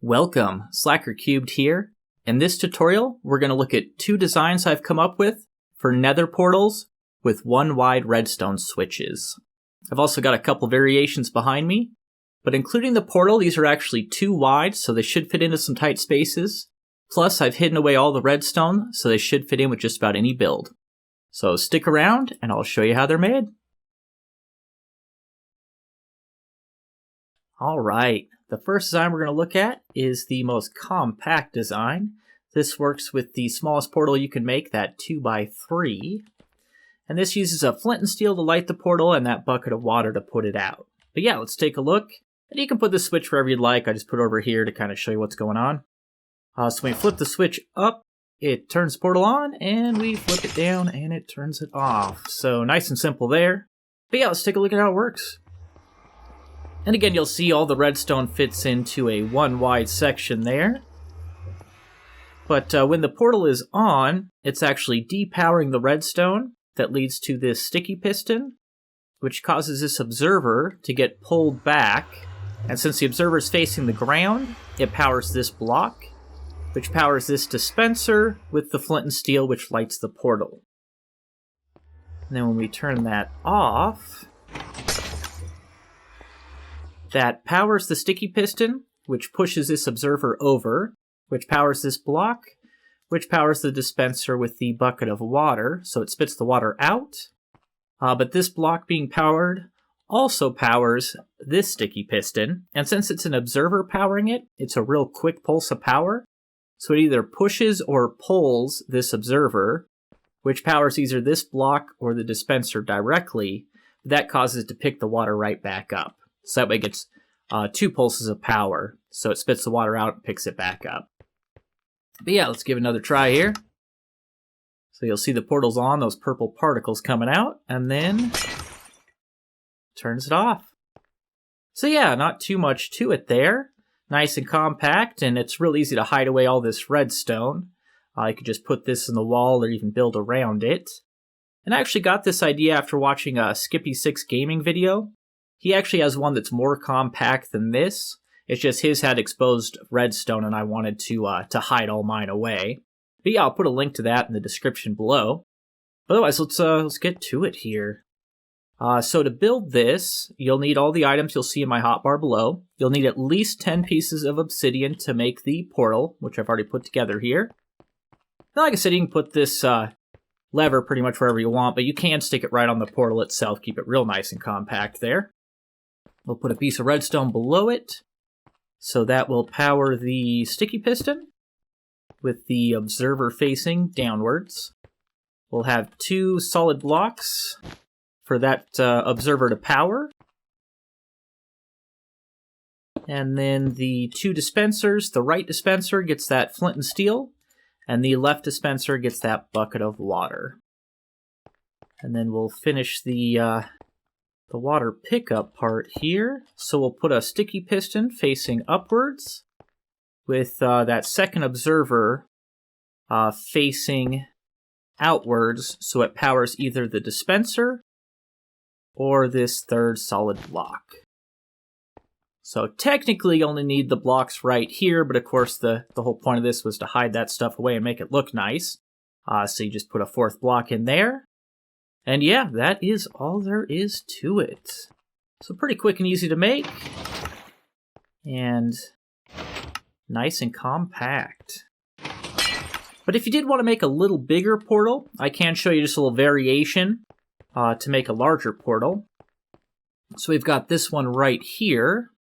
Welcome, SlackerCubed here. In this tutorial, we're going to look at two designs I've come up with for nether portals with one wide redstone switches. I've also got a couple variations behind me, but including the portal, these are actually too wide, so they should fit into some tight spaces. Plus, I've hidden away all the redstone, so they should fit in with just about any build. So stick around, and I'll show you how they're made. Alright, the first design we're going to look at is the most compact design. This works with the smallest portal you can make, that 2x3. And this uses a flint and steel to light the portal and that bucket of water to put it out. But yeah, let's take a look. And you can put the switch wherever you'd like. I just put it over here to kind of show you what's going on. So when we flip the switch up, it turns the portal on, and we flip it down and it turns it off. So nice and simple there. But yeah, let's take a look at how it works. And again, you'll see all the redstone fits into a one wide section there. But when the portal is on, it's actually depowering the redstone that leads to this sticky piston, which causes this observer to get pulled back. And since the observer is facing the ground, it powers this block, which powers this dispenser with the flint and steel, which lights the portal. And then when we turn that off, that powers the sticky piston, which pushes this observer over, which powers this block, which powers the dispenser with the bucket of water, so it spits the water out. But this block being powered also powers this sticky piston, and since it's an observer powering it, it's a real quick pulse of power, so it either pushes or pulls this observer, which powers either this block or the dispenser directly. That causes it to pick the water right back up. So that way it gets 2 pulses of power. So it spits the water out and picks it back up. But yeah, let's give it another try here. So you'll see the portal's on, those purple particles coming out, and then turns it off. So yeah, not too much to it there. Nice and compact, and it's real easy to hide away all this redstone. You could just put this in the wall or even build around it. And I actually got this idea after watching a Skippy6 gaming video. He actually has one that's more compact than this. It's just his had exposed redstone, and I wanted to hide all mine away. But yeah, I'll put a link to that in the description below. But otherwise, let's get to it here. So to build this, you'll need all the items you'll see in my hotbar below. You'll need at least 10 pieces of obsidian to make the portal, which I've already put together here. And like I said, you can put this lever pretty much wherever you want, but you can stick it right on the portal itself. Keep it real nice and compact there. We'll put a piece of redstone below it, so that will power the sticky piston with the observer facing downwards. We'll have 2 solid blocks for that observer to power. And then the 2 dispensers, the right dispenser gets that flint and steel, and the left dispenser gets that bucket of water. And then we'll finish the water pickup part here. So we'll put a sticky piston facing upwards with that second observer facing outwards, so it powers either the dispenser or this third solid block. So technically you only need the blocks right here, but of course the whole point of this was to hide that stuff away and make it look nice. So you just put a 4th block in there. And yeah, that is all there is to it. So pretty quick and easy to make. And nice and compact. But if you did want to make a little bigger portal, I can show you just a little variation to make a larger portal. So we've got this one right here.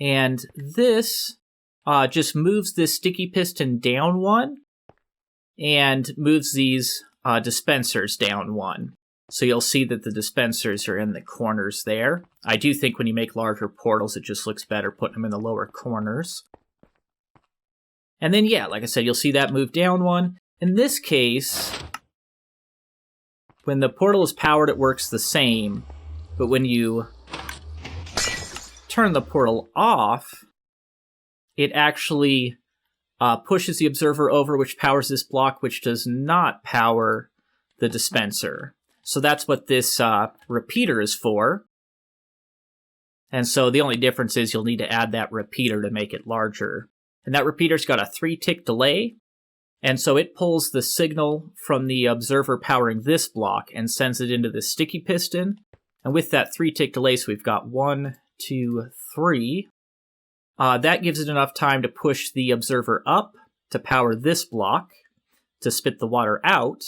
And this just moves this sticky piston down 1 and moves these dispensers down 1. So you'll see that the dispensers are in the corners there. I do think when you make larger portals, it just looks better putting them in the lower corners. And then, yeah, like I said, you'll see that move down 1. In this case, when the portal is powered, it works the same. But when you turn the portal off, it actually pushes the observer over, which powers this block, which does not power the dispenser. So that's what this repeater is for. And so the only difference is you'll need to add that repeater to make it larger. And that repeater's got a 3-tick delay. And so it pulls the signal from the observer powering this block and sends it into the sticky piston. And with that 3-tick delay, so we've got 1, 2, 3. That gives it enough time to push the observer up to power this block to spit the water out,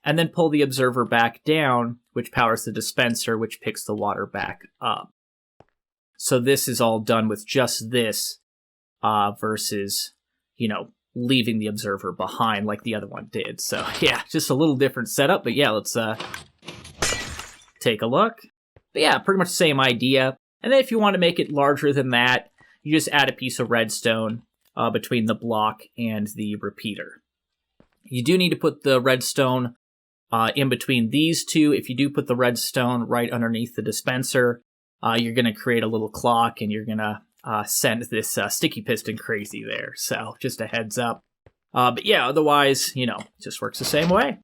and then pull the observer back down, which powers the dispenser, which picks the water back up. So this is all done with just this versus, leaving the observer behind like the other one did. So yeah, just a little different setup, but yeah, let's take a look. But yeah, pretty much the same idea. And then if you want to make it larger than that, you just add a piece of redstone between the block and the repeater. You do need to put the redstone in between these two. If you do put the redstone right underneath the dispenser, you're going to create a little clock and you're going to send this sticky piston crazy there. So just a heads up. But yeah, otherwise, it just works the same way.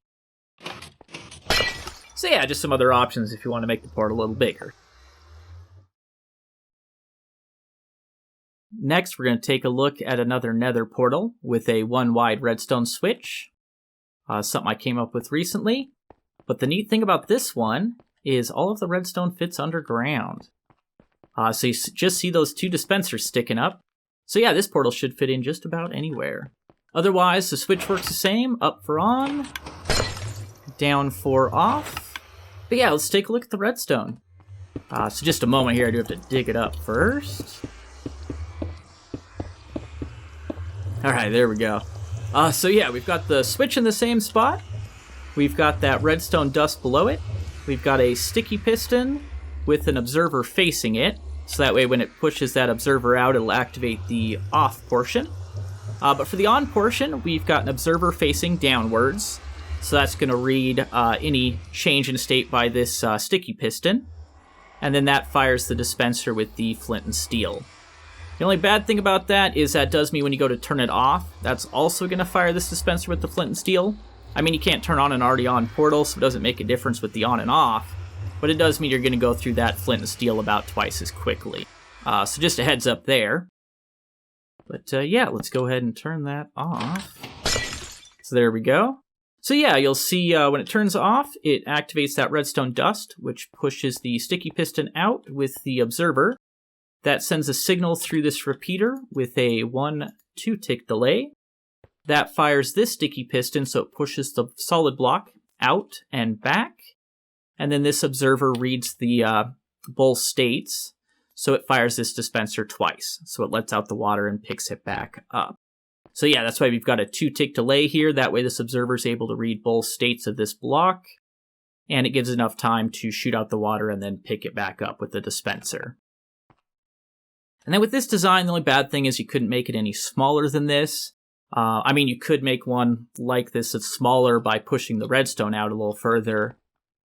So yeah, just some other options if you want to make the port a little bigger. Next, we're going to take a look at another Nether portal with a 1-wide redstone switch. Something I came up with recently. But the neat thing about this one is all of the redstone fits underground. So you just see those 2 dispensers sticking up. So yeah, this portal should fit in just about anywhere. Otherwise, the switch works the same. Up for on, down for off. But yeah, let's take a look at the redstone. So just a moment here, I do have to dig it up first. Alright, there we go. So yeah, we've got the switch in the same spot. We've got that redstone dust below it. We've got a sticky piston with an observer facing it. So that way when it pushes that observer out, it'll activate the off portion. But for the on portion, we've got an observer facing downwards. So that's going to read any change in state by this sticky piston. And then that fires the dispenser with the flint and steel. The only bad thing about that is that does mean when you go to turn it off, that's also going to fire this dispenser with the flint and steel. I mean, you can't turn on an already on portal, so it doesn't make a difference with the on and off. But it does mean you're going to go through that flint and steel about twice as quickly. So just a heads up there. But yeah, let's go ahead and turn that off. So there we go. So yeah, you'll see when it turns off, it activates that redstone dust, which pushes the sticky piston out with the observer. That sends a signal through this repeater with a 1-2-tick delay. That fires this sticky piston, so it pushes the solid block out and back. And then this observer reads the both states, so it fires this dispenser twice. So it lets out the water and picks it back up. So yeah, that's why we've got a 2-tick delay here. That way this observer is able to read both states of this block, and it gives enough time to shoot out the water and then pick it back up with the dispenser. And then with this design, the only bad thing is you couldn't make it any smaller than this. I mean, you could make one like this that's smaller by pushing the redstone out a little further.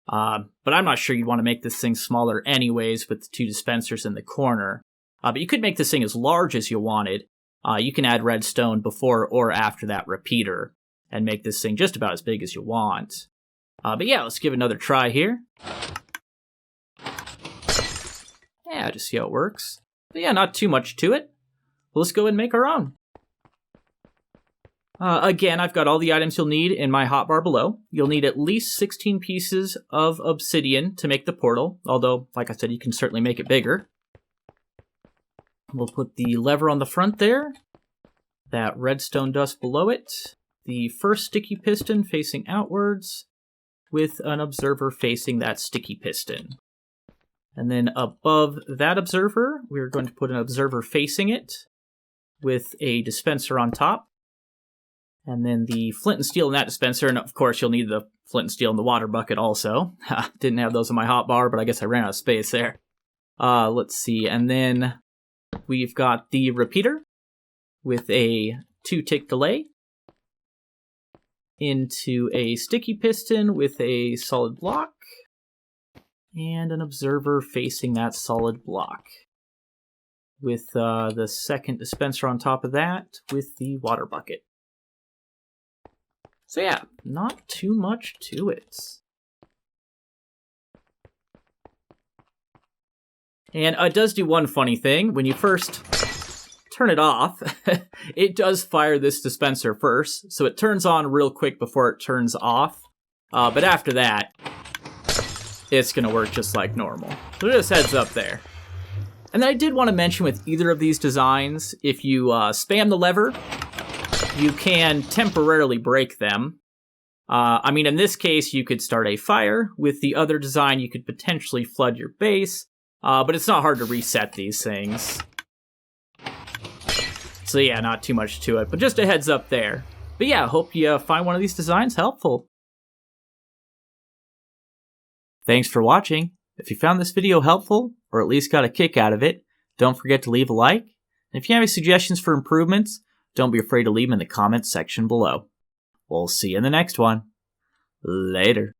But I'm not sure you'd want to make this thing smaller anyways with the 2 dispensers in the corner. But you could make this thing as large as you wanted. You can add redstone before or after that repeater and make this thing just about as big as you want. But yeah, let's give it another try here. Yeah, just see how it works. But yeah, not too much to it. Well, let's go and make our own. Again, I've got all the items you'll need in my hotbar below. You'll need at least 16 pieces of obsidian to make the portal, although, like I said, you can certainly make it bigger. We'll put the lever on the front there, that redstone dust below it, the first sticky piston facing outwards, with an observer facing that sticky piston. And then above that observer, we're going to put an observer facing it, with a dispenser on top. And then the flint and steel in that dispenser, and of course you'll need the flint and steel in the water bucket also. Didn't have those in my hotbar, but I guess I ran out of space there. Let's see, and then we've got the repeater with a 2-tick delay into a sticky piston with a solid block and an observer facing that solid block with the second dispenser on top of that with the water bucket. So yeah, not too much to it. And it does do one funny thing. When you first turn it off, it does fire this dispenser first, so it turns on real quick before it turns off. But after that, it's going to work just like normal. So just heads up there. And then I did want to mention with either of these designs, if you spam the lever, you can temporarily break them. I mean, in this case, you could start a fire. With the other design, you could potentially flood your base. But it's not hard to reset these things. So yeah, not too much to it, but just a heads up there. But yeah, hope you find one of these designs helpful. Thanks for watching. If you found this video helpful, or at least got a kick out of it, don't forget to leave a like. And if you have any suggestions for improvements, don't be afraid to leave them in the comments section below. We'll see you in the next one. Later.